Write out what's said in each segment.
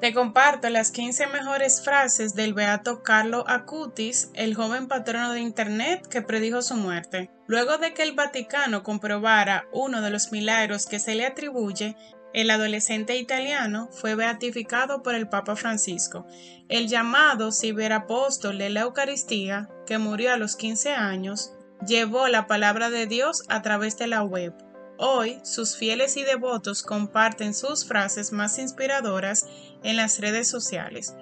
Te comparto las 15 mejores frases del beato Carlo Acutis, el joven patrono de Internet que predijo su muerte. Luego de que el Vaticano comprobara uno de los milagros que se le atribuye, el adolescente italiano fue beatificado por el Papa Francisco. El llamado ciberapóstol de la Eucaristía, que murió a los 15 años, llevó la palabra de Dios a través de la web. Hoy, sus fieles y devotos comparten sus frases más inspiradoras en las redes sociales.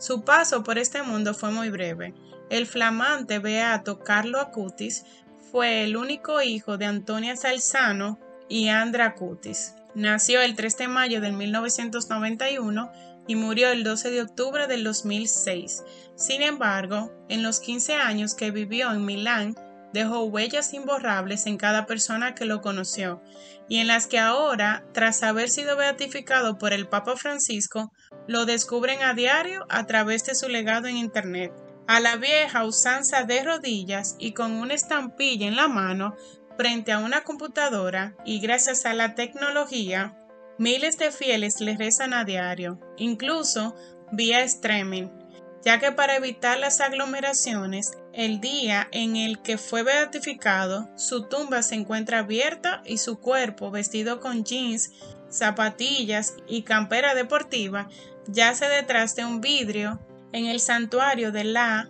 Su paso por este mundo fue muy breve. El flamante beato Carlo Acutis fue el único hijo de Antonia Salzano y Andrea Acutis. Nació el 3 de mayo de 1991 y murió el 12 de octubre del 2006. Sin embargo, en los 15 años que vivió en Milán, dejó huellas imborrables en cada persona que lo conoció, y en las que ahora, tras haber sido beatificado por el Papa Francisco, lo descubren a diario a través de su legado en Internet. A la vieja usanza de rodillas y con una estampilla en la mano, frente a una computadora, y gracias a la tecnología, miles de fieles le rezan a diario, incluso vía streaming, ya que para evitar las aglomeraciones, el día en el que fue beatificado, su tumba se encuentra abierta y su cuerpo, vestido con jeans, zapatillas y campera deportiva, yace detrás de un vidrio en el santuario de la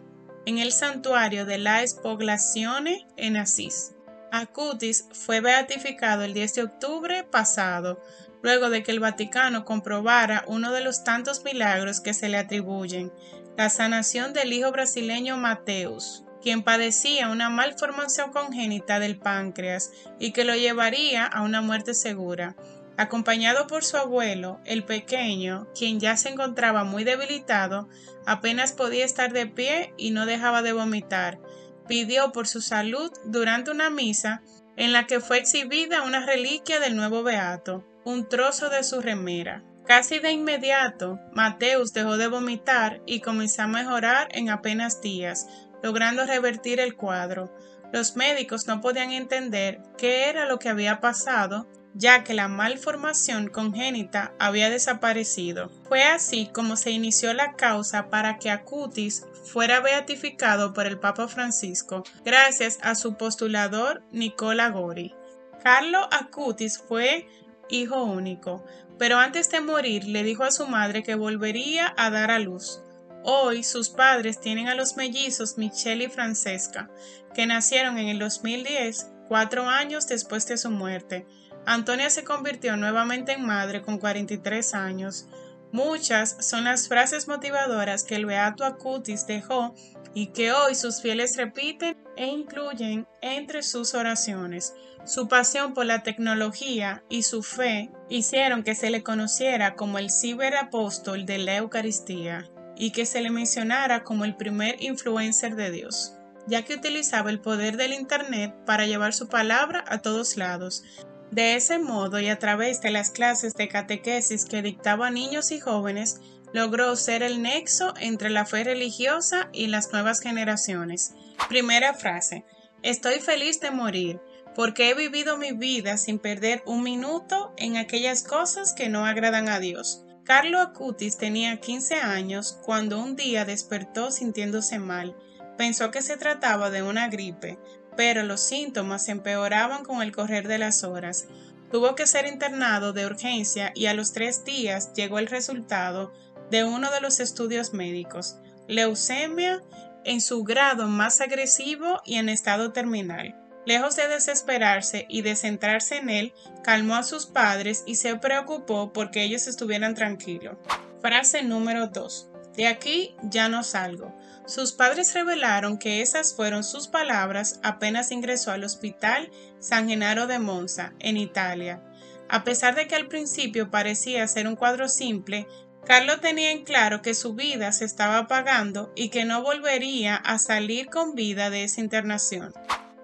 Spoglazione en Asís. Acutis fue beatificado el 10 de octubre pasado, luego de que el Vaticano comprobara uno de los tantos milagros que se le atribuyen, la sanación del hijo brasileño Mateus, quien padecía una malformación congénita del páncreas y que lo llevaría a una muerte segura. Acompañado por su abuelo, el pequeño, quien ya se encontraba muy debilitado, apenas podía estar de pie y no dejaba de vomitar. Pidió por su salud durante una misa en la que fue exhibida una reliquia del nuevo beato, un trozo de su remera. Casi de inmediato, Mateus dejó de vomitar y comenzó a mejorar en apenas días, logrando revertir el cuadro. Los médicos no podían entender qué era lo que había pasado, ya que la malformación congénita había desaparecido. Fue así como se inició la causa para que Acutis fuera beatificado por el Papa Francisco, gracias a su postulador Nicola Gori. Carlo Acutis fue hijo único, pero antes de morir le dijo a su madre que volvería a dar a luz. Hoy sus padres tienen a los mellizos Michelle y Francesca, que nacieron en el 2010, 4 años después de su muerte. Antonia se convirtió nuevamente en madre con 43 años. Muchas son las frases motivadoras que el beato Acutis dejó y que hoy sus fieles repiten e incluyen entre sus oraciones. Su pasión por la tecnología y su fe hicieron que se le conociera como el ciberapóstol de la Eucaristía y que se le mencionara como el primer influencer de Dios, ya que utilizaba el poder del Internet para llevar su palabra a todos lados. De ese modo y a través de las clases de catequesis que dictaba a niños y jóvenes, logró ser el nexo entre la fe religiosa y las nuevas generaciones. Primera frase: estoy feliz de morir, porque he vivido mi vida sin perder un minuto en aquellas cosas que no agradan a Dios. Carlo Acutis tenía 15 años cuando un día despertó sintiéndose mal. Pensó que se trataba de una gripe, pero los síntomas empeoraban con el correr de las horas. Tuvo que ser internado de urgencia y a los 3 días llegó el resultado de uno de los estudios médicos: leucemia en su grado más agresivo y en estado terminal. Lejos de desesperarse y de centrarse en él, calmó a sus padres y se preocupó porque ellos estuvieran tranquilos. Frase número 2. De aquí ya no salgo. Sus padres revelaron que esas fueron sus palabras apenas ingresó al Hospital San Genaro de Monza, en Italia. A pesar de que al principio parecía ser un cuadro simple, Carlo tenía en claro que su vida se estaba apagando y que no volvería a salir con vida de esa internación.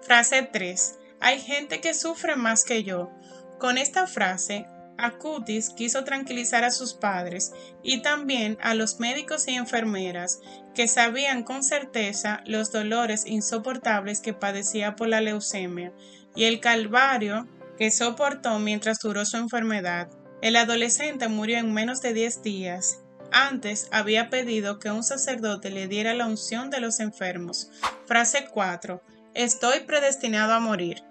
Frase 3. Hay gente que sufre más que yo. Con esta frase, Acutis quiso tranquilizar a sus padres y también a los médicos y enfermeras que sabían con certeza los dolores insoportables que padecía por la leucemia y el calvario que soportó mientras duró su enfermedad. El adolescente murió en menos de 10 días Antes había pedido que un sacerdote le diera la unción de los enfermos. Frase 4. Estoy predestinado a morir.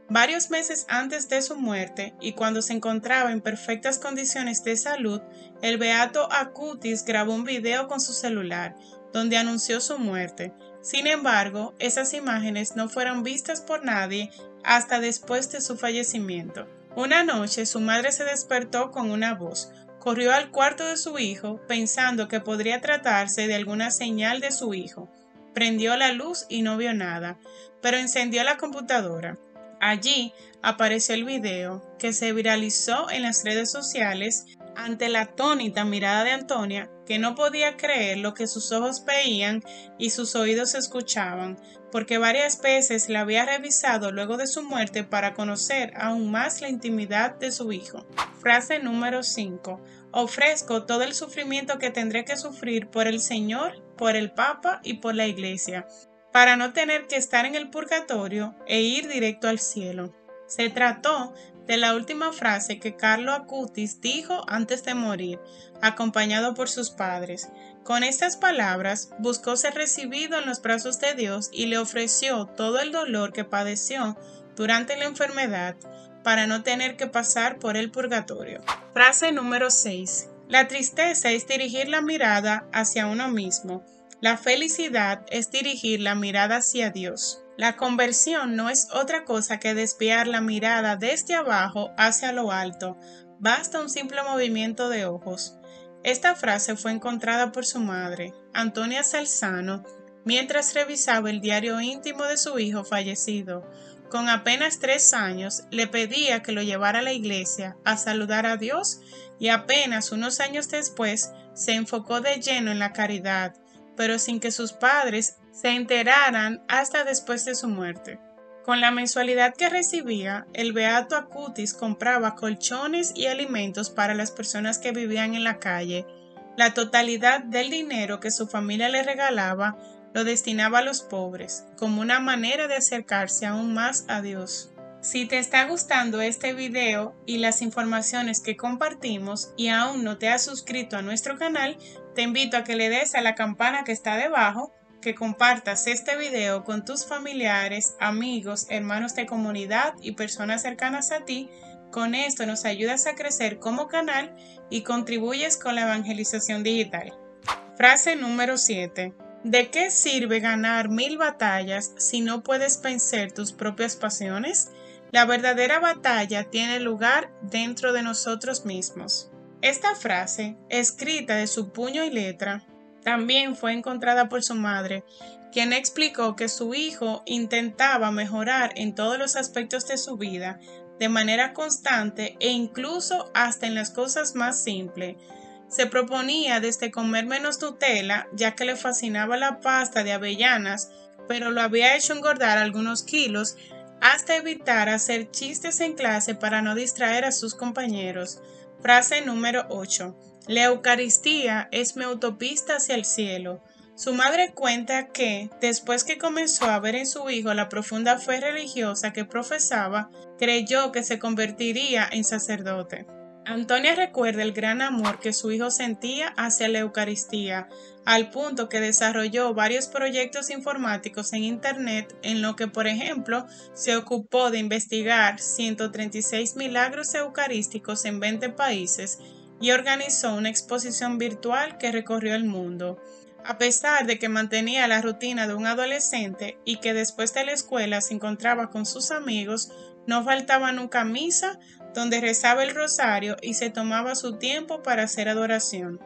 Varios meses antes de su muerte, y cuando se encontraba en perfectas condiciones de salud, el beato Acutis grabó un video con su celular, donde anunció su muerte. Sin embargo, esas imágenes no fueron vistas por nadie hasta después de su fallecimiento. Una noche su madre se despertó con una voz. Corrió al cuarto de su hijo, pensando que podría tratarse de alguna señal de su hijo. Prendió la luz y no vio nada, pero encendió la computadora. Allí apareció el video, que se viralizó en las redes sociales ante la atónita mirada de Antonia, que no podía creer lo que sus ojos veían y sus oídos escuchaban, porque varias veces la había revisado luego de su muerte para conocer aún más la intimidad de su hijo. Frase número 5. Ofrezco todo el sufrimiento que tendré que sufrir por el Señor, por el Papa y por la Iglesia, para no tener que estar en el purgatorio e ir directo al cielo. Se trató de la última frase que Carlo Acutis dijo antes de morir, acompañado por sus padres. Con estas palabras buscó ser recibido en los brazos de Dios y le ofreció todo el dolor que padeció durante la enfermedad para no tener que pasar por el purgatorio. Frase número 6. La tristeza es dirigir la mirada hacia uno mismo. La felicidad es dirigir la mirada hacia Dios. La conversión no es otra cosa que desviar la mirada desde abajo hacia lo alto. Basta un simple movimiento de ojos. Esta frase fue encontrada por su madre, Antonia Salzano, mientras revisaba el diario íntimo de su hijo fallecido. Con apenas 3 años, le pedía que lo llevara a la iglesia a saludar a Dios y apenas unos años después se enfocó de lleno en la caridad, pero sin que sus padres se enteraran hasta después de su muerte. Con la mensualidad que recibía, el beato Acutis compraba colchones y alimentos para las personas que vivían en la calle. La totalidad del dinero que su familia le regalaba lo destinaba a los pobres, como una manera de acercarse aún más a Dios. Si te está gustando este video y las informaciones que compartimos y aún no te has suscrito a nuestro canal, te invito a que le des a la campana que está debajo, que compartas este video con tus familiares, amigos, hermanos de comunidad y personas cercanas a ti. Con esto nos ayudas a crecer como canal y contribuyes con la evangelización digital. Frase número 7. ¿De qué sirve ganar 1000 batallas si no puedes vencer tus propias pasiones? La verdadera batalla tiene lugar dentro de nosotros mismos. Esta frase, escrita de su puño y letra, también fue encontrada por su madre, quien explicó que su hijo intentaba mejorar en todos los aspectos de su vida de manera constante e incluso hasta en las cosas más simples. Se proponía desde comer menos Nutella, ya que le fascinaba la pasta de avellanas, pero lo había hecho engordar algunos kilos, hasta evitar hacer chistes en clase para no distraer a sus compañeros. Frase número 8. La Eucaristía es mi autopista hacia el cielo. Su madre cuenta que, después que comenzó a ver en su hijo la profunda fe religiosa que profesaba, creyó que se convertiría en sacerdote. Antonia recuerda el gran amor que su hijo sentía hacia la Eucaristía, al punto que desarrolló varios proyectos informáticos en Internet en lo que, por ejemplo, se ocupó de investigar 136 milagros eucarísticos en 20 países y organizó una exposición virtual que recorrió el mundo. A pesar de que mantenía la rutina de un adolescente y que después de la escuela se encontraba con sus amigos, no faltaba nunca misa, donde rezaba el rosario y se tomaba su tiempo para hacer adoración,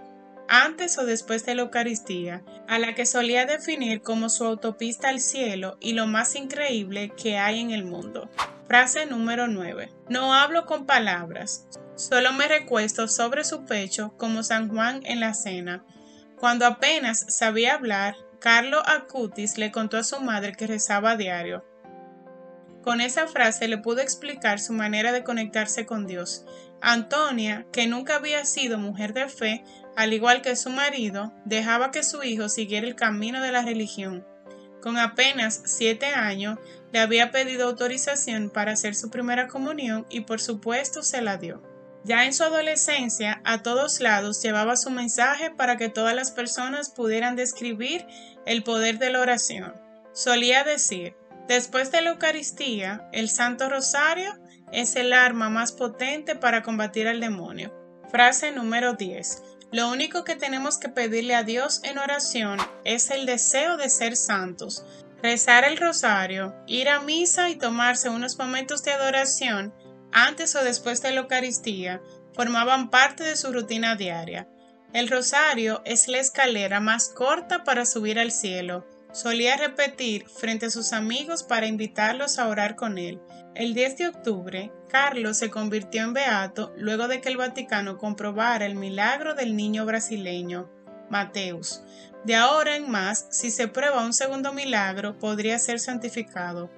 antes o después de la Eucaristía, a la que solía definir como su autopista al cielo y lo más increíble que hay en el mundo. Frase número 9. No hablo con palabras, solo me recuesto sobre su pecho como San Juan en la cena. Cuando apenas sabía hablar, Carlo Acutis le contó a su madre que rezaba a diario. Con esa frase le pudo explicar su manera de conectarse con Dios. Antonia, que nunca había sido mujer de fe, al igual que su marido, dejaba que su hijo siguiera el camino de la religión. Con apenas 7 años, le había pedido autorización para hacer su primera comunión y por supuesto se la dio. Ya en su adolescencia, a todos lados llevaba su mensaje para que todas las personas pudieran describir el poder de la oración. Solía decir: después de la Eucaristía, el Santo Rosario es el arma más potente para combatir al demonio. Frase número 10. Lo único que tenemos que pedirle a Dios en oración es el deseo de ser santos. Rezar el rosario, ir a misa y tomarse unos momentos de adoración antes o después de la Eucaristía formaban parte de su rutina diaria. El rosario es la escalera más corta para subir al cielo. Solía repetir frente a sus amigos para invitarlos a orar con él. El 10 de octubre, Carlos se convirtió en beato luego de que el Vaticano comprobara el milagro del niño brasileño, Mateus. De ahora en más, si se prueba un segundo milagro, podría ser santificado.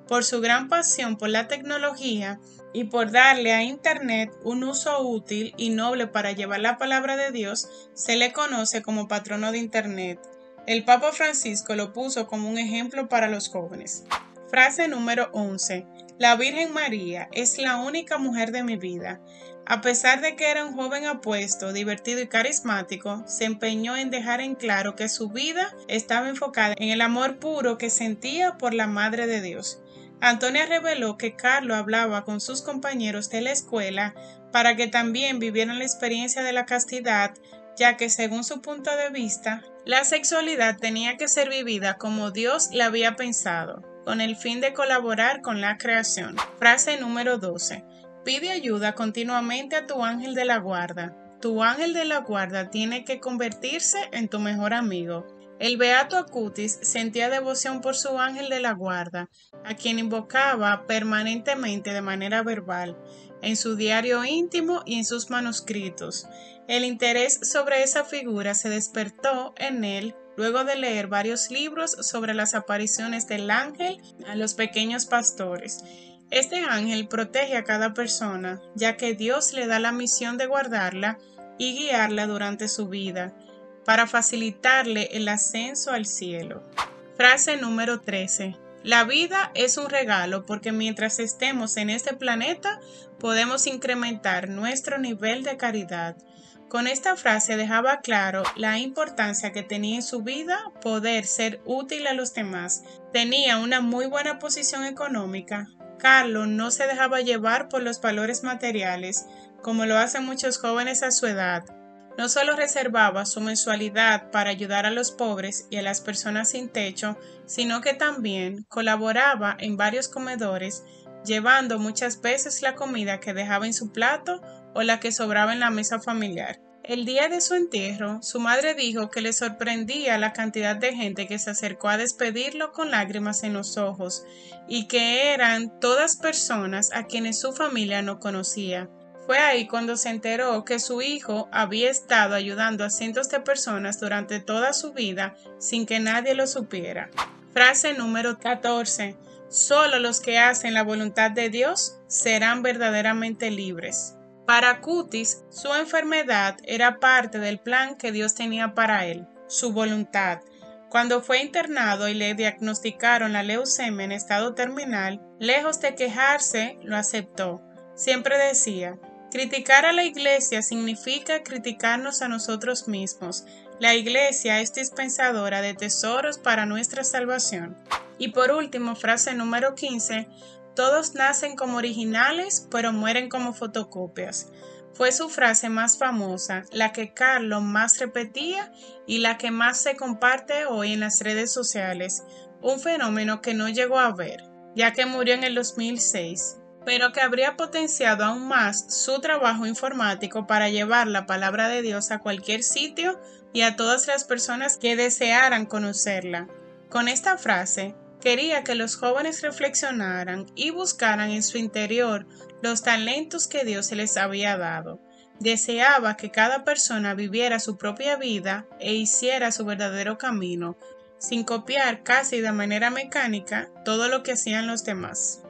Por su gran pasión por la tecnología y por darle a Internet un uso útil y noble para llevar la palabra de Dios, se le conoce como patrono de Internet. El Papa Francisco lo puso como un ejemplo para los jóvenes. Frase número 11. La Virgen María es la única mujer de mi vida. A pesar de que era un joven apuesto, divertido y carismático, se empeñó en dejar en claro que su vida estaba enfocada en el amor puro que sentía por la Madre de Dios. Antonia reveló que Carlos hablaba con sus compañeros de la escuela para que también vivieran la experiencia de la castidad, ya que según su punto de vista, la sexualidad tenía que ser vivida como Dios la había pensado, con el fin de colaborar con la creación. Frase número 12. Pide ayuda continuamente a tu ángel de la guarda. Tu ángel de la guarda tiene que convertirse en tu mejor amigo. El beato Acutis sentía devoción por su ángel de la guarda, a quien invocaba permanentemente de manera verbal, en su diario íntimo y en sus manuscritos. El interés sobre esa figura se despertó en él luego de leer varios libros sobre las apariciones del ángel a los pequeños pastores. Este ángel protege a cada persona, ya que Dios le da la misión de guardarla y guiarla durante su vida, para facilitarle el ascenso al cielo. Frase número 13. La vida es un regalo porque mientras estemos en este planeta podemos incrementar nuestro nivel de caridad. Con esta frase dejaba claro la importancia que tenía en su vida poder ser útil a los demás. Tenía una muy buena posición económica. Carlos no se dejaba llevar por los valores materiales, como lo hacen muchos jóvenes a su edad. No solo reservaba su mensualidad para ayudar a los pobres y a las personas sin techo, sino que también colaboraba en varios comedores, llevando muchas veces la comida que dejaba en su plato o la que sobraba en la mesa familiar. El día de su entierro, su madre dijo que le sorprendía la cantidad de gente que se acercó a despedirlo con lágrimas en los ojos, y que eran todas personas a quienes su familia no conocía. Fue ahí cuando se enteró que su hijo había estado ayudando a cientos de personas durante toda su vida sin que nadie lo supiera. Frase número 14. Solo los que hacen la voluntad de Dios serán verdaderamente libres. Para Acutis, su enfermedad era parte del plan que Dios tenía para él, su voluntad. Cuando fue internado y le diagnosticaron la leucemia en estado terminal, lejos de quejarse, lo aceptó. Siempre decía: criticar a la Iglesia significa criticarnos a nosotros mismos. La Iglesia es dispensadora de tesoros para nuestra salvación. Y por último, frase número 15. Todos nacen como originales, pero mueren como fotocopias. Fue su frase más famosa, la que Carlos más repetía y la que más se comparte hoy en las redes sociales, un fenómeno que no llegó a ver, ya que murió en el 2006, pero que habría potenciado aún más su trabajo informático para llevar la palabra de Dios a cualquier sitio y a todas las personas que desearan conocerla. Con esta frase, quería que los jóvenes reflexionaran y buscaran en su interior los talentos que Dios les había dado. Deseaba que cada persona viviera su propia vida e hiciera su verdadero camino, sin copiar casi de manera mecánica todo lo que hacían los demás.